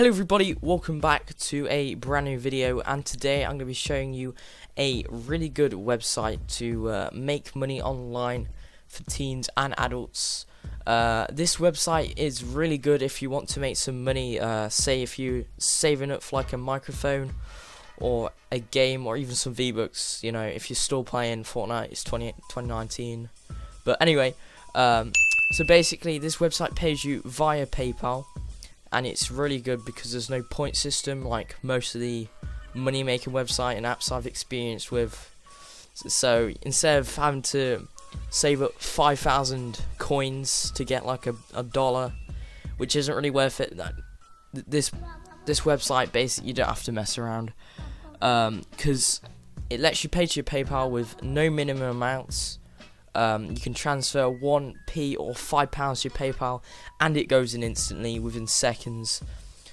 Hello everybody, welcome back to a brand new video, and today I'm going to be showing you a really good website to make money online for teens and adults. This website is really good if you want to make some money, say if you're saving up for like a microphone or a game or even some V-Bucks, you know, if you're still playing Fortnite. It's 2019. But anyway, so basically this website pays you via PayPal. And it's really good because there's no point system like most of the money making website and apps I've experienced with. So instead of having to save up 5,000 coins to get like a dollar, which isn't really worth it, this website basically you don't have to mess around, because it lets you pay to your PayPal with no minimum amounts. You can transfer 1p or £5 to your PayPal and it goes in instantly within seconds,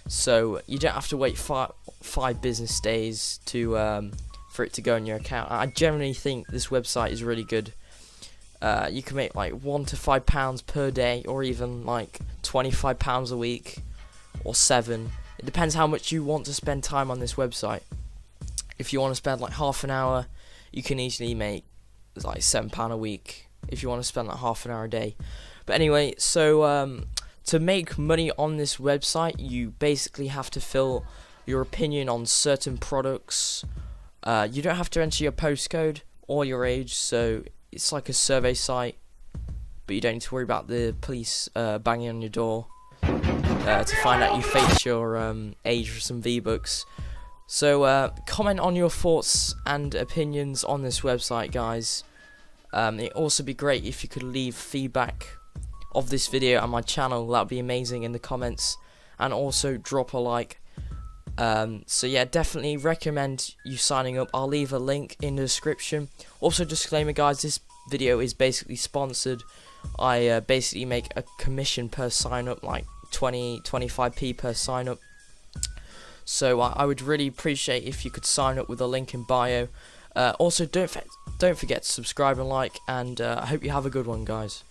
so you don't have to wait five business days to for it to go in your account. I generally think this website is really good. You can make like £1 to £5 per day, or even like £25 a week, or £7. It depends how much you want to spend time on this website. If you want to spend like half an hour, you can easily make like £7 a week if you want to spend like half an hour a day. But anyway, so to make money on this website, you basically have to fill your opinion on certain products. You don't have to enter your postcode or your age, so it's like a survey site, but you don't need to worry about the police banging on your door to find out you faked your age for some V-Bucks. So comment on your thoughts and opinions on this website, guys. It'd also be great if you could leave feedback of this video on my channel. That would be amazing in the comments, and also drop a like. So yeah, definitely recommend you signing up. I'll leave a link in the description. Also, disclaimer guys, this video is basically sponsored. I basically make a commission per sign up, like 25p per sign up. So I would really appreciate if you could sign up with a link in bio. Also, don't forget to subscribe and like, and I hope you have a good one, guys.